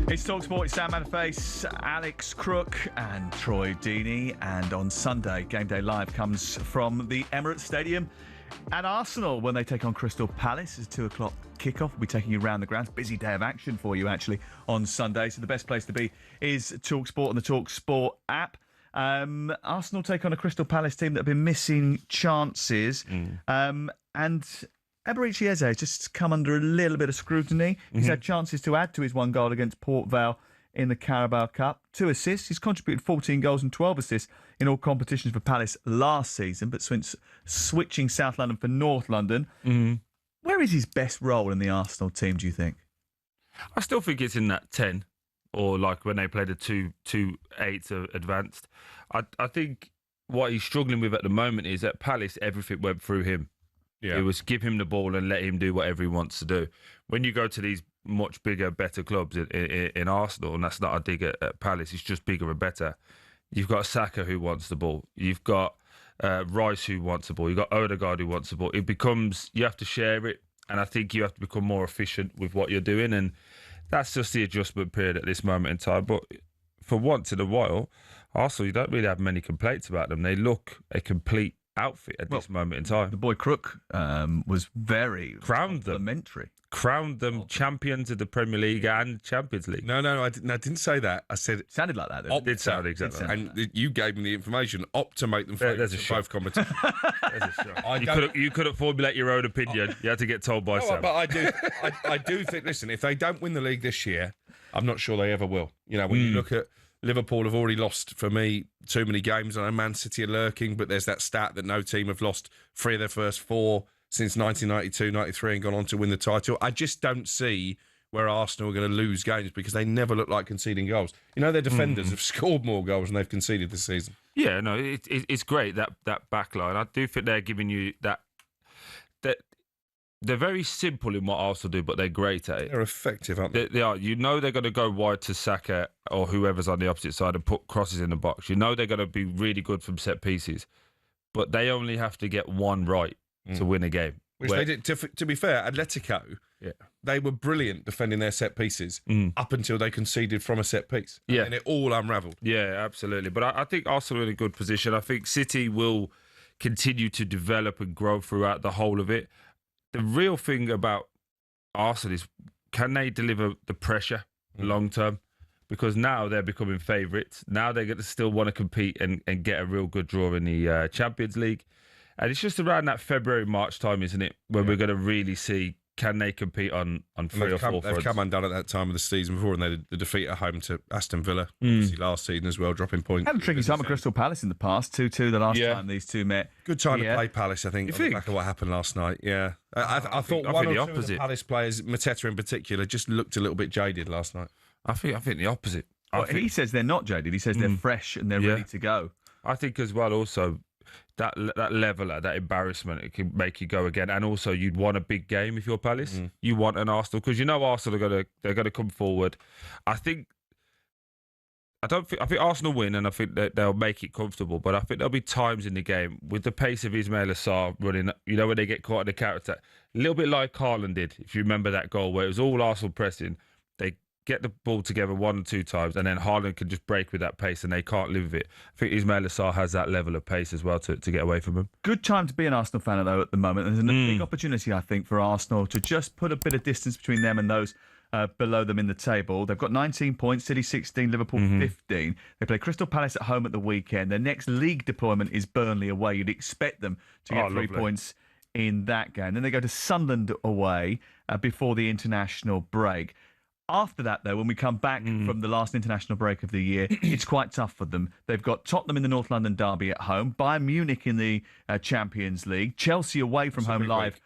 It's talkSPORT, it's Sam Matterface, Alex Crook and Troy Deeney. And on Sunday, Game Day Live comes from the Emirates Stadium at Arsenal when they take on Crystal Palace. It's a 2 o'clock kickoff. We'll be taking you around the grounds. Busy day of action for you, actually, on Sunday. So the best place to be is talkSPORT and the talkSPORT app. Arsenal take on a Crystal Palace team that have been missing chances. And Eberechi Eze has just come under a little bit of scrutiny. He's had chances to add to his 1 goal against Port Vale in the Carabao Cup. 2 assists. He's contributed 14 goals and 12 assists in all competitions for Palace last season, but since switching South London for North London, where is his best role in the Arsenal team, do you think? I still think it's in that 10, or like when they play the 2-8 advanced. I think what he's struggling with at the moment is at Palace, everything went through him. Yeah. It was give him the ball and let him do whatever he wants to do. When you go to these much bigger, better clubs in Arsenal, and that's not a dig at Palace, it's just bigger and better. You've got Saka who wants the ball. You've got Rice who wants the ball. You've got Odegaard who wants the ball. It becomes, you have to share it, and I think you have to become more efficient with what you're doing, and that's just the adjustment period at this moment in time. But for once in a while, Arsenal, you don't really have many complaints about them. They look a complete outfit at this moment in time. The boy Crook was very complimentary. Crowned them champions of the Premier League and Champions League. No, I didn't say that. I said it sounded like that. It did sound exactly. And you gave me the information. Opt to make them favourites of both competitions. You couldn't formulate your own opinion. You had to get told by Sam. But I do think. Listen, if they don't win the league this year, I'm not sure they ever will. You know, when you look at Liverpool, have already lost, for me, too many games. I know Man City are lurking, but there's that stat that no team have lost 3 of their first 4 since 1992-93 and gone on to win the title. I just don't see where Arsenal are going to lose games because they never look like conceding goals. You know, their defenders have scored more goals than they've conceded this season. Yeah, no, it's great, that back line. I do think they're giving you that they're very simple in what Arsenal do, but they're great at it. They're effective, aren't they? They are. You know they're going to go wide to Saka or whoever's on the opposite side and put crosses in the box. You know they're going to be really good from set pieces, but they only have to get one right to win a game. Which they did. To be fair, Atletico, they were brilliant defending their set pieces up until they conceded from a set piece. And it all unravelled. Yeah, absolutely. But I think Arsenal are in a good position. I think City will continue to develop and grow throughout the whole of it. The real thing about Arsenal is, can they deliver the pressure long term? Because now they're becoming favourites. Now they're going to still want to compete and get a real good draw in the Champions League. And it's just around that February, March time, isn't it, when we're going to really see, can they compete on 3 or 4 fronts? They've come undone at that time of the season before, and they did the defeat at home to Aston Villa, obviously last season as well, dropping points. Had a tricky time at Crystal Palace in the past, 2-2 the last time these two met. Good time to play Palace, I think, on the back of what happened last night. Yeah. I thought one or two of the Palace players, Mateta in particular, just looked a little bit jaded last night. I think the opposite. He says they're not jaded. He says they're fresh and they're ready to go. I think as well also, that level, that embarrassment, it can make you go again. And also, you'd want a big game if you're Palace. You want an Arsenal, because you know Arsenal they're gonna come forward. I think Arsenal win, and I think that they'll make it comfortable. But I think there'll be times in the game with the pace of Ismail Assar running. You know, when they get caught in the counter attack, a little bit like Haaland did. If you remember that goal where it was all Arsenal pressing, they get the ball together 1 or 2 times, and then Haaland can just break with that pace, and they can't live with it. I think Ismail Assar has that level of pace as well to get away from him. Good time to be an Arsenal fan, though, at the moment. There's a big opportunity, I think, for Arsenal to just put a bit of distance between them and those below them in the table. They've got 19 points, City 16, Liverpool 15. They play Crystal Palace at home at the weekend. Their next league deployment is Burnley away. You'd expect them to get 3 points in that game. Then they go to Sunderland away before the international break. After that, though, when we come back from the last international break of the year, it's quite tough for them. They've got Tottenham in the North London derby at home, Bayern Munich in the Champions League, Chelsea away from home live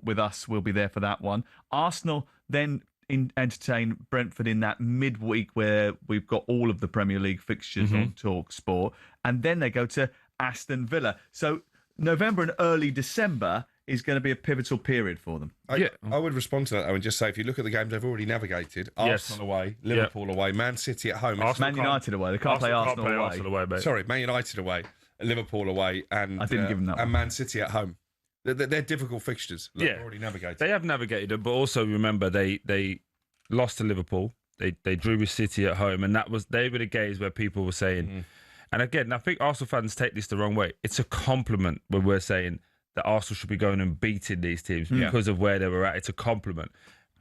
with us. We'll be there for that one. Arsenal then entertain Brentford in that midweek where we've got all of the Premier League fixtures on talkSPORT. And then they go to Aston Villa. So November and early December is going to be a pivotal period for them. I would respond to that, though, and just say, if you look at the games they've already navigated, Arsenal away, Liverpool away, Man City at home. Man United away. They can't play Arsenal away. Mate. Sorry, Man United away, Liverpool away, and I didn't give them that and Man City at home. They're difficult fixtures. They've already navigated. They have navigated them, but also remember they lost to Liverpool. They drew with City at home, and they were the games where people were saying, and again, I think Arsenal fans take this the wrong way. It's a compliment when we're saying that Arsenal should be going and beating these teams because of where they were at. It's a compliment.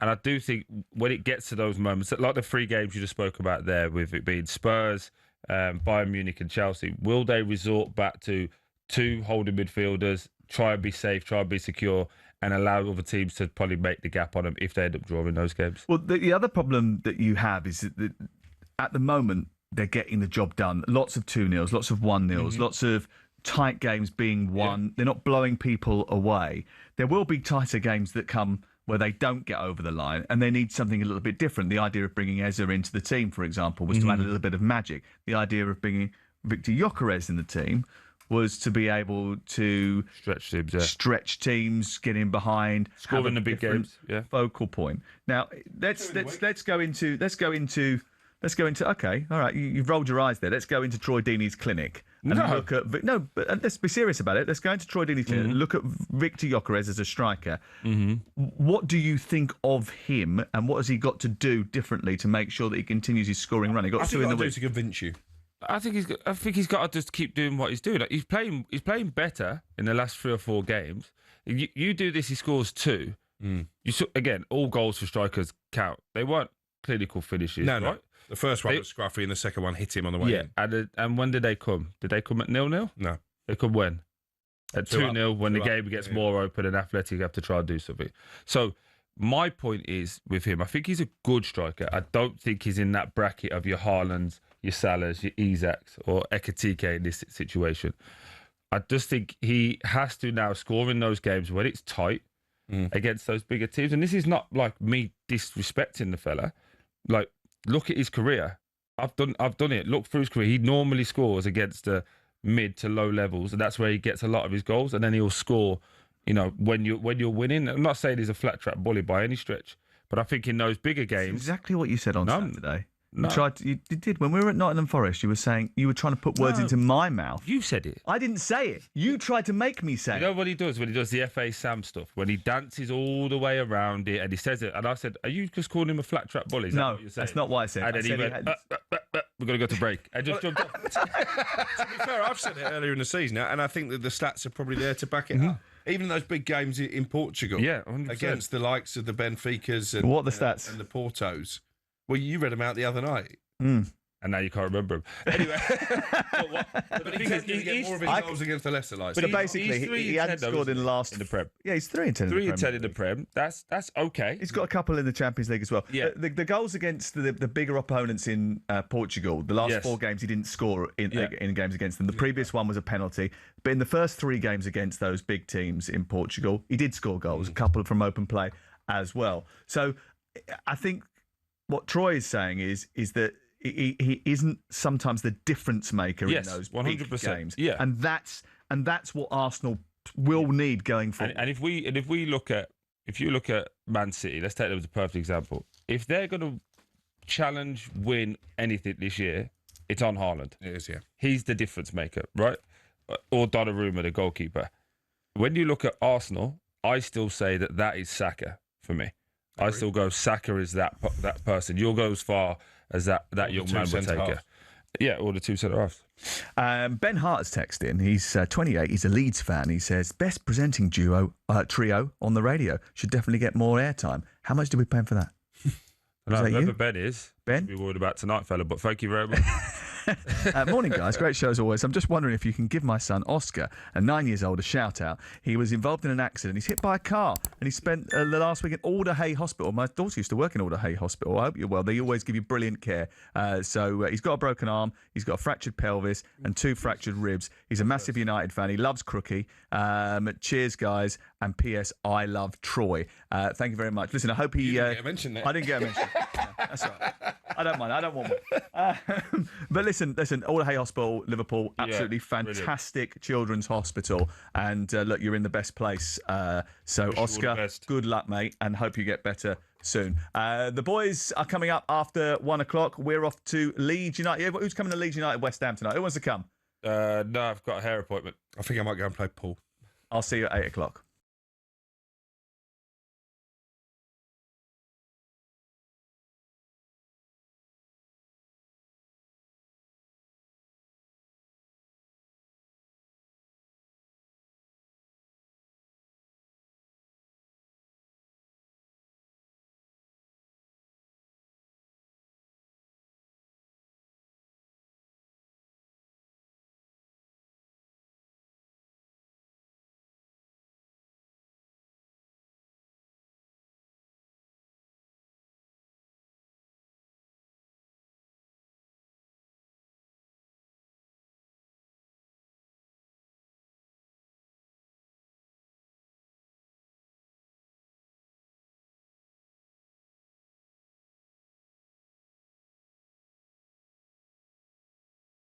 And I do think when it gets to those moments, like the 3 games you just spoke about there, with it being Spurs, Bayern Munich and Chelsea, will they resort back to 2 holding midfielders, try and be safe, try and be secure, and allow other teams to probably make the gap on them if they end up drawing those games? Well, the other problem that you have is that at the moment, they're getting the job done. Lots of 2-0s, lots of 1-0s, lots of tight games being won. Yeah. They're not blowing people away. There will be tighter games that come where they don't get over the line and they need something a little bit different. The idea of bringing Eza into the team, for example, was to add a little bit of magic. The idea of bringing Viktor Gyökeres in the team was to be able to stretch teams, get in behind, scoring the big games, focal point. Now let's go into. Okay, all right. You've rolled your eyes there. Let's go into Troy Deeney's clinic and look at but let's be serious about it. Let's go into Troy Deeney's clinic and look at Viktor Gyökeres as a striker. What do you think of him, and what has he got to do differently to make sure that he continues his scoring run? He got 2 in the week to convince you. I think he's got to just keep doing what he's doing. Like, he's playing better in the last 3 or 4 games. You do this, he scores 2. Again, all goals for strikers count. They weren't clinical finishes, right? No. The first one was scruffy and the second one hit him on the way in. And when did they come? Did they come at 0-0? No. They come when? At 2-0, when the game gets more open and Athletic have to try and do something. So my point is with him, I think he's a good striker. I don't think he's in that bracket of your Haalands, your Salahs, your Isaks or Ekitike in this situation. I just think he has to now score in those games when it's tight against those bigger teams. And this is not like me disrespecting the fella. Like, look at his career. I've done it. Look through his career. He normally scores against the mid to low levels, and that's where he gets a lot of his goals. And then he'll score, when you're winning. I'm not saying he's a flat track bully by any stretch, but I think in those bigger games, that's exactly what you said on Saturday. No. You did when we were at Nottingham Forest. You were saying you were trying to put words into my mouth. You said it. I didn't say it. You tried to make me say it. You know what he does when he does the FA Sam stuff? When he dances all the way around it and he says it. And I said, "Are you just calling him a flat trap bully?" No, that's not what I said. And then he went, "We're going to go to break," and just jumped off. To be fair, I've said it earlier in the season, and I think that the stats are probably there to back it up. Even those big games in Portugal, 100%. Against the likes of the Benficas and what are the stats and the Portos. Well, you read them out the other night. And now you can't remember him. Anyway, but he tends to get more of his goals against the lesser lights. But basically, he hadn't scored in the last in the Prem. Yeah, he's 3 in 10. 3 in 10 in the Prem. That's okay. He's got a couple in the Champions League as well. Yeah. The goals against the bigger opponents in Portugal. The last 4 games he didn't score in games against them. The previous one was a penalty. But in the first 3 games against those big teams in Portugal, he did score goals. A couple from open play as well. I think what Troy is saying is that he isn't sometimes the difference maker in those 100%. Big games. Yeah. And that's what Arsenal will need going forward. And if you look at Man City, let's take them as a perfect example. If they're going to challenge, win anything this year, it's on Haaland. It is, yeah. He's the difference maker, right? Or Donnarumma, the goalkeeper. When you look at Arsenal, I still say that is Saka for me. I still go Saka is that person. You'll go as far as that young man will take it. Yeah, or the 2 centre-halves. Ben Hart has texted in. He's 28. He's a Leeds fan. He says, best presenting trio on the radio. Should definitely get more airtime. How much do we pay him for that? I remember Ben is. Ben? We're worried about tonight, fella, but thank you very much. Morning, guys. Great show as always. I'm just wondering if you can give my son, Oscar, a 9 years old, a shout out. He was involved in an accident. He's hit by a car and he spent the last week in Alder Hay Hospital. My daughter used to work in Alder Hay Hospital. I hope you're well. They always give you brilliant care. So he's got a broken arm. He's got a fractured pelvis and 2 fractured ribs. He's a massive United fan. He loves Crookie. Cheers, guys. And P.S. I love Troy. Thank you very much. Listen, I hope he... You didn't get a mention there. I didn't get a mention. That's all right. I don't mind. I don't want one. But listen, Alder Hay Hospital, Liverpool, absolutely fantastic brilliant. Children's hospital. And look, you're in the best place. So, Oscar, good luck, mate, and hope you get better soon. The boys are coming up after 1 o'clock. We're off to Leeds United. Who's coming to Leeds United West Ham tonight? Who wants to come? No, I've got a hair appointment. I think I might go and play pool. I'll see you at 8 o'clock.